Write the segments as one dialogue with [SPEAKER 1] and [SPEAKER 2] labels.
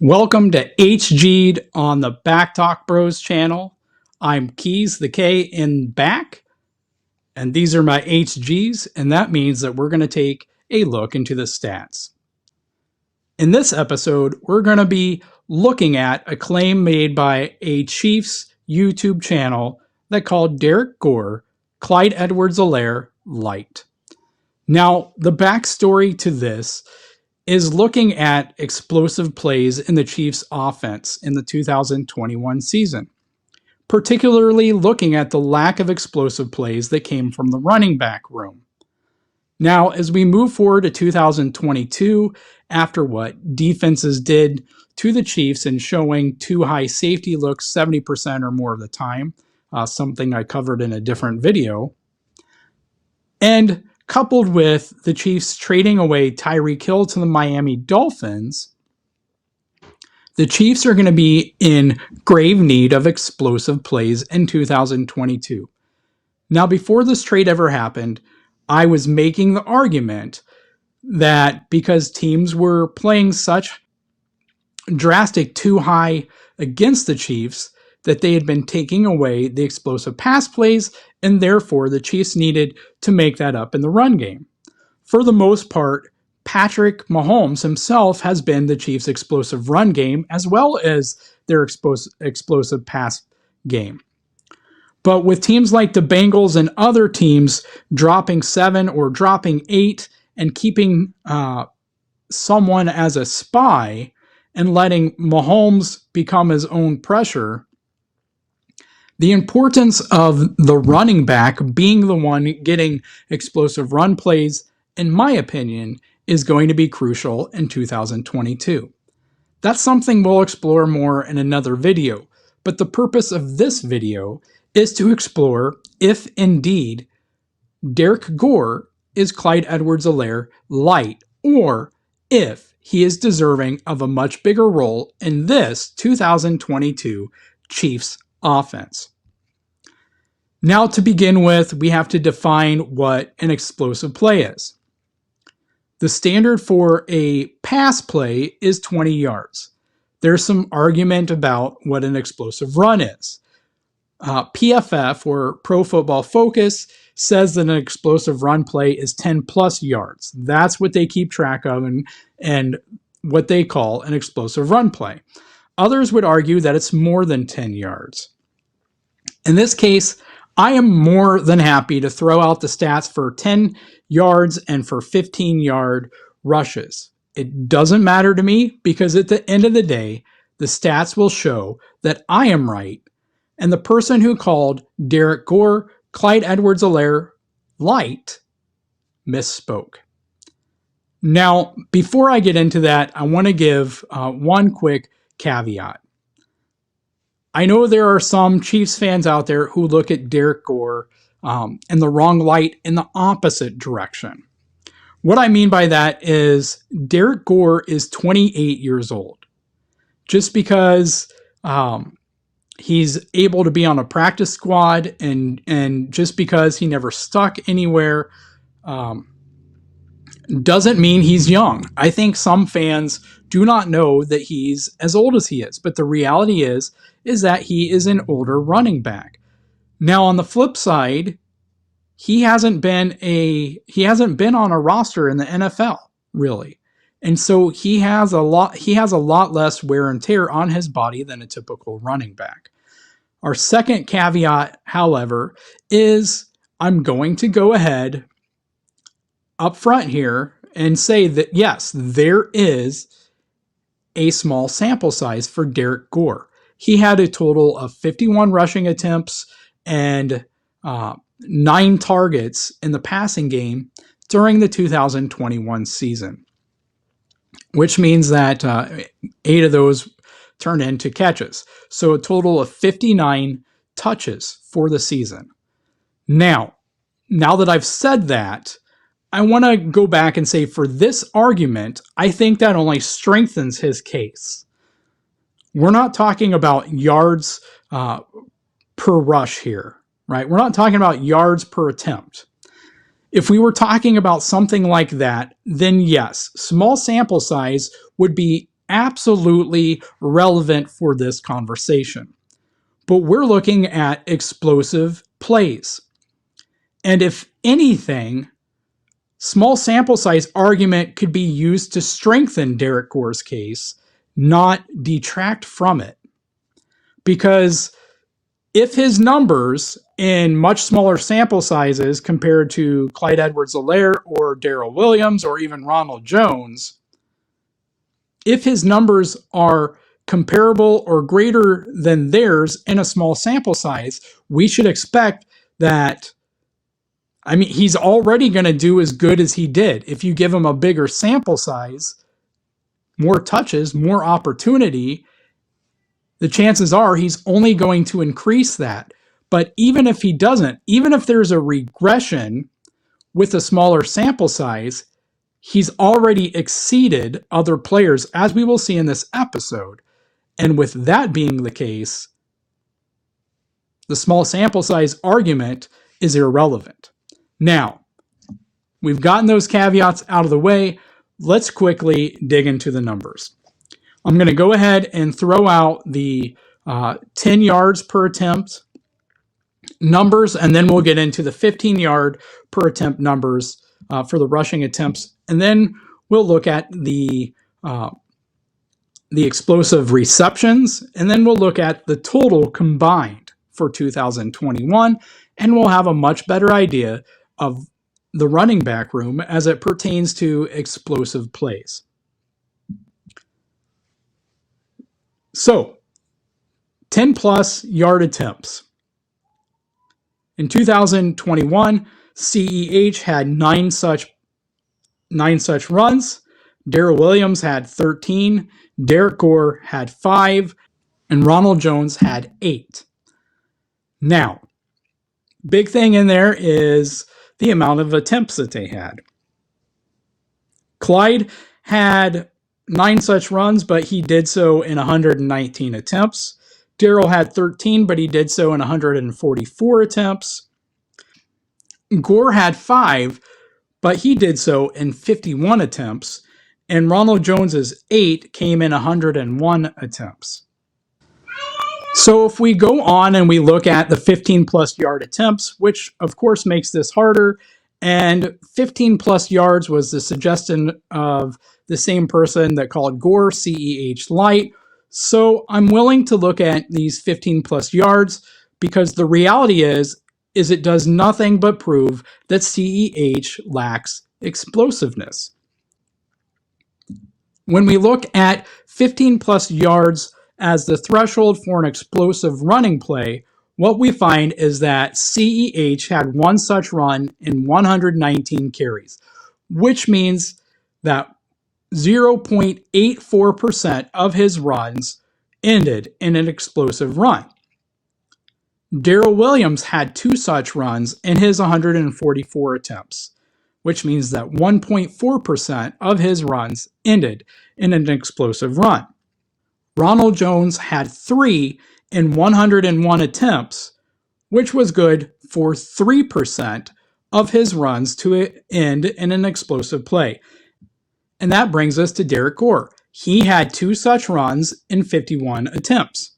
[SPEAKER 1] Welcome to HG'd on the Back Talk Bros channel. I'm Keas, the K in back, and these are my HGs, and that means that we're going to take a look into the stats. In this episode, we're going to be looking at a claim made by a Chiefs YouTube channel that called Derrick Gore, Clyde Edwards-Helaire Lite. Now, the backstory to this is looking at explosive plays in the Chiefs offense in the 2021 season, particularly looking at the lack of explosive plays that came from the running back room. Now, as we move forward to 2022, after what defenses did to the Chiefs in showing too high safety looks 70% or more of the time, something I covered in a different video, and coupled with the Chiefs trading away Tyreek Hill to the Miami Dolphins, the Chiefs are going to be in grave need of explosive plays in 2022. Now, before this trade ever happened, I was making the argument that because teams were playing such drastic too high against the Chiefs, that they had been taking away the explosive pass plays, and therefore the Chiefs needed to make that up in the run game. For the most part, Patrick Mahomes himself has been the Chiefs' explosive run game as well as their explosive pass game. But with teams like the Bengals and other teams dropping 7 or dropping 8 and keeping someone as a spy and letting Mahomes become his own pressure, the importance of the running back being the one getting explosive run plays, in my opinion, is going to be crucial in 2022. That's something we'll explore more in another video, but the purpose of this video is to explore if indeed Derrick Gore is Clyde Edwards-Helaire Lite, or if he is deserving of a much bigger role in this 2022 Chiefs offense. Now, to begin with, we have to define what an explosive play is. The standard for a pass play is 20 yards. There's some argument about what an explosive run is. PFF, or Pro Football Focus, says that an explosive run play is 10 plus yards. That's what they keep track of and what they call an explosive run play. Others would argue that it's more than 10 yards. In this case, I am more than happy to throw out the stats for 10 yards and for 15-yard rushes. It doesn't matter to me because at the end of the day, the stats will show that I am right, and the person who called Derrick Gore Clyde Edwards-Helaire Lite misspoke. Now, before I get into that, I want to give one quick caveat. I know there are some Chiefs fans out there who look at Derrick Gore in the wrong light in the opposite direction. What I mean by that is Derrick Gore is 28 years old. Just because he's able to be on a practice squad and just because he never stuck anywhere doesn't mean he's young. I think some fans do not know that he's as old as he is, but the reality is that he is an older running back. Now, on the flip side, he hasn't been on a roster in the NFL, really. And so he has a lot less wear and tear on his body than a typical running back. Our second caveat, however, is I'm going to go ahead up front here and say that yes, there is a small sample size for Derrick Gore. He had a total of 51 rushing attempts and 9 targets in the passing game during the 2021 season, which means that 8 of those turned into catches. So a total of 59 touches for the season. Now that I've said that, I want to go back and say for this argument, I think that only strengthens his case. We're not talking about yards per rush here, right? We're not talking about yards per attempt. If we were talking about something like that, then yes, small sample size would be absolutely relevant for this conversation. But we're looking at explosive plays. And if anything, small sample size argument could be used to strengthen Derrick Gore's case, not detract from it. Because if his numbers in much smaller sample sizes compared to Clyde Edwards-Helaire or Darrel Williams or even Ronald Jones, if his numbers are comparable or greater than theirs in a small sample size, we should expect that, he's already going to do as good as he did. If you give him a bigger sample size, more touches, more opportunity, the chances are he's only going to increase that. But even if he doesn't, even if there's a regression with a smaller sample size, he's already exceeded other players, as we will see in this episode. And with that being the case, the small sample size argument is irrelevant. Now, we've gotten those caveats out of the way. Let's quickly dig into the numbers. I'm going to go ahead and throw out the 10 yards per attempt numbers, and then we'll get into the 15-yard per attempt numbers for the rushing attempts. And then we'll look at the explosive receptions, and then we'll look at the total combined for 2021, and we'll have a much better idea of the running back room as it pertains to explosive plays. So, 10-plus yard attempts. In 2021, CEH had nine such runs. Darrel Williams had 13. Derrick Gore had 5. And Ronald Jones had 8. Now, big thing in there is the amount of attempts that they had. Clyde had 9 such runs, but he did so in 119 attempts. Darrel had 13, but he did so in 144 attempts. Gore had 5, but he did so in 51 attempts. And Ronald Jones's 8 came in 101 attempts. So if we go on and we look at the 15-plus yard attempts, which of course makes this harder, and 15-plus yards was the suggestion of the same person that called Gore CEH Lite. So I'm willing to look at these 15-plus yards because the reality is it does nothing but prove that CEH lacks explosiveness. When we look at 15-plus yards as the threshold for an explosive running play, what we find is that CEH had one such run in 119 carries, which means that 0.84% of his runs ended in an explosive run. Darrel Williams had 2 such runs in his 144 attempts, which means that 1.4% of his runs ended in an explosive run. Ronald Jones had 3 in 101 attempts, which was good for 3% of his runs to end in an explosive play. And that brings us to Derrick Gore. He had 2 such runs in 51 attempts,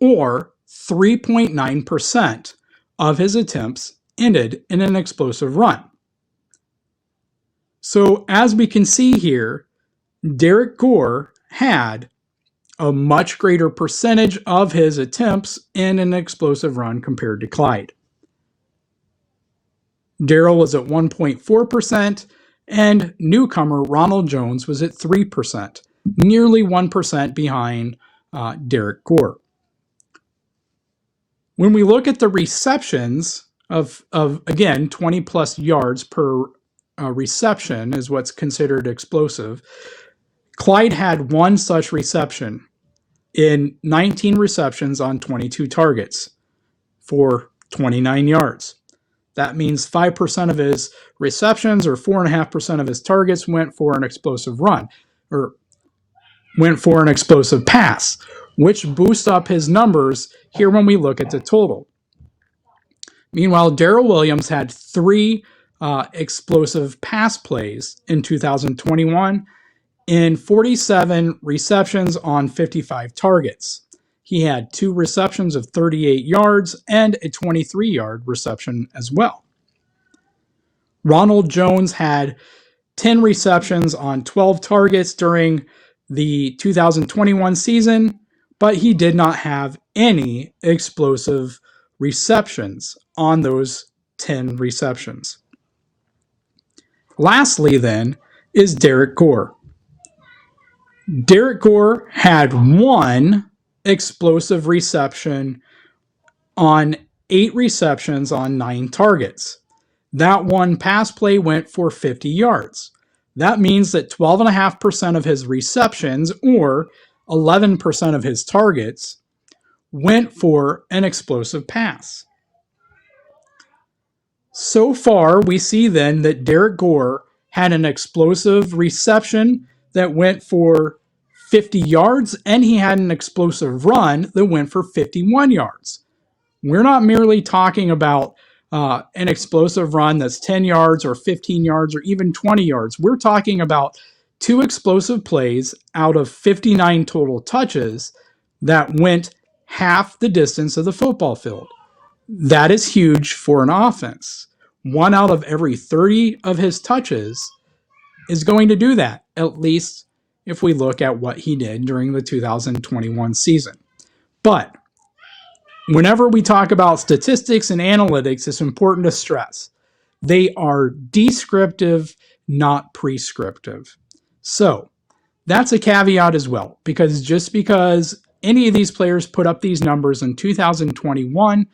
[SPEAKER 1] or 3.9% of his attempts ended in an explosive run. So as we can see here, Derrick Gore had a much greater percentage of his attempts in an explosive run compared to Clyde. Darrel was at 1.4%, and newcomer Ronald Jones was at 3%, nearly 1% behind Derrick Gore. When we look at the receptions of again, 20-plus yards per reception is what's considered explosive, Clyde had 1 such reception in 19 receptions on 22 targets for 29 yards. That means 5% of his receptions, or 4.5% of his targets, went for an explosive run, or went for an explosive pass, which boosts up his numbers here when we look at the total. Meanwhile, Darrel Williams had 3 explosive pass plays in 2021, in 47 receptions on 55 targets. He had 2 receptions of 38 yards and a 23-yard reception as well. Ronald Jones had 10 receptions on 12 targets during the 2021 season, but he did not have any explosive receptions on those 10 receptions. Lastly, then, is Derrick Gore. Derrick Gore had 1 explosive reception on 8 receptions on 9 targets. That one pass play went for 50 yards. That means that 12.5% of his receptions, or 11% of his targets, went for an explosive pass. So far, we see then that Derrick Gore had an explosive reception that went for 50 yards, and he had an explosive run that went for 51 yards. We're not merely talking about an explosive run that's 10 yards or 15 yards or even 20 yards. We're talking about 2 explosive plays out of 59 total touches that went half the distance of the football field. That is huge for an offense. 1 out of every 30 of his touches is going to do that, at least if we look at what he did during the 2021 season. But whenever we talk about statistics and analytics, it's important to stress they are descriptive, not prescriptive. So that's a caveat as well, because just because any of these players put up these numbers in 2021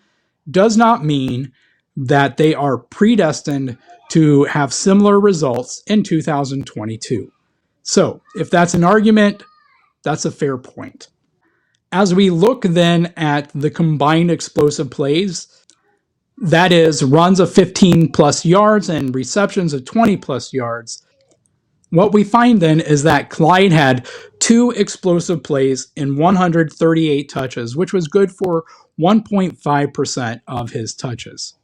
[SPEAKER 1] does not mean that they are predestined to have similar results in 2022. So if that's an argument, that's a fair point. As we look then at the combined explosive plays, that is runs of 15 plus yards and receptions of 20 plus yards, what we find then is that Clyde had 2 explosive plays in 138 touches, which was good for 1.5% of his touches.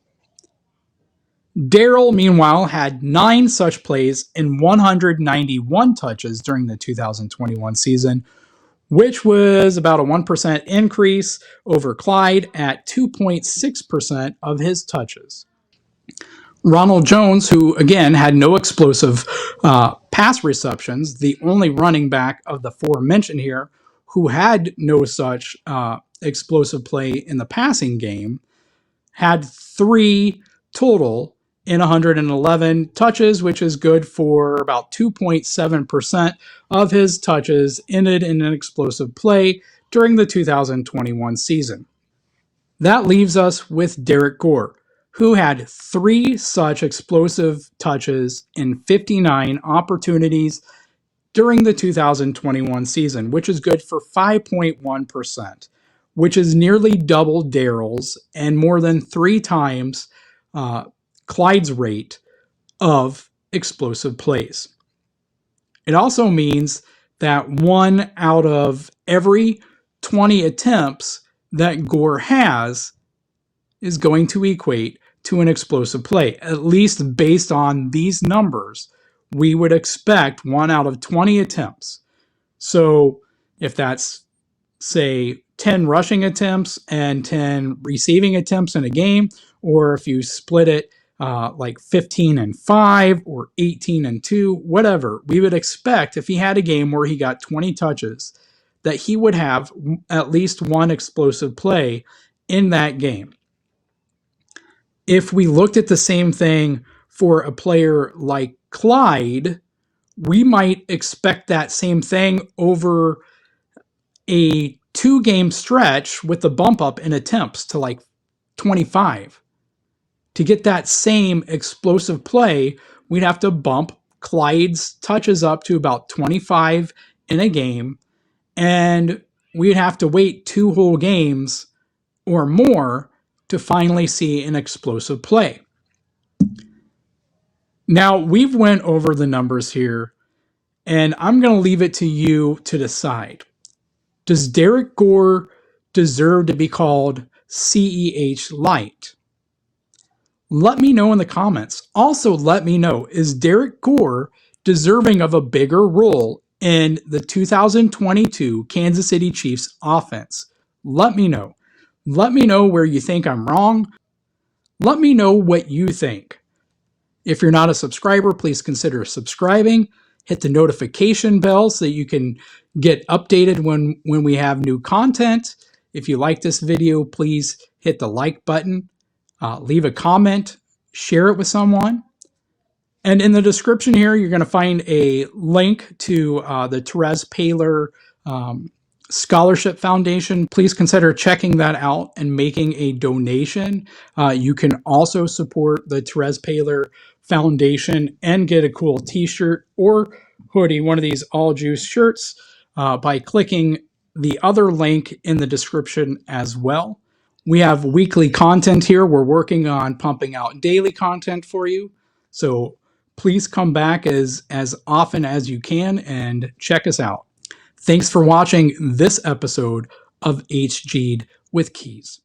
[SPEAKER 1] Darrel, meanwhile, had 9 such plays in 191 touches during the 2021 season, which was about a 1% increase over Clyde at 2.6% of his touches. Ronald Jones, who again had no explosive pass receptions, the only running back of the 4 mentioned here who had no such explosive play in the passing game, had 3 total in 111 touches, which is good for about 2.7% of his touches ended in an explosive play during the 2021 season. That leaves us with Derrick Gore, who had 3 such explosive touches in 59 opportunities during the 2021 season, which is good for 5.1%, which is nearly double Darrel's and more than 3 times Clyde's rate of explosive plays. It also means that 1 out of every 20 attempts that Gore has is going to equate to an explosive play. At least based on these numbers, we would expect 1 out of 20 attempts. So if that's, say, 10 rushing attempts and 10 receiving attempts in a game, or if you split it like 15 and 5 or 18 and 2, whatever, we would expect if he had a game where he got 20 touches that he would have at least 1 explosive play in that game. If we looked at the same thing for a player like Clyde, we might expect that same thing over a 2-game stretch with the bump up in attempts to like 25. To get that same explosive play, we'd have to bump Clyde's touches up to about 25 in a game, and we'd have to wait 2 whole games or more to finally see an explosive play. Now, we've went over the numbers here, and I'm going to leave it to you to decide. Does Derrick Gore deserve to be called CEH Lite? Let me know in the comments. Also, let me know, is Derrick Gore deserving of a bigger role in the 2022 Kansas City Chiefs offense? Let me know. Let me know where you think I'm wrong. Let me know what you think. If you're not a subscriber, please consider subscribing. Hit the notification bell so that you can get updated when we have new content. If you like this video, please hit the like button, leave a comment, share it with someone. And in the description here, you're going to find a link to the Therese Paylor Scholarship Foundation. Please consider checking that out and making a donation. You can also support the Therese Paylor Foundation and get a cool t-shirt or hoodie, one of these all juice shirts, by clicking the other link in the description as well. We have weekly content here. We're working on pumping out daily content for you. So please come back as often as you can and check us out. Thanks for watching this episode of HG'd with Keas.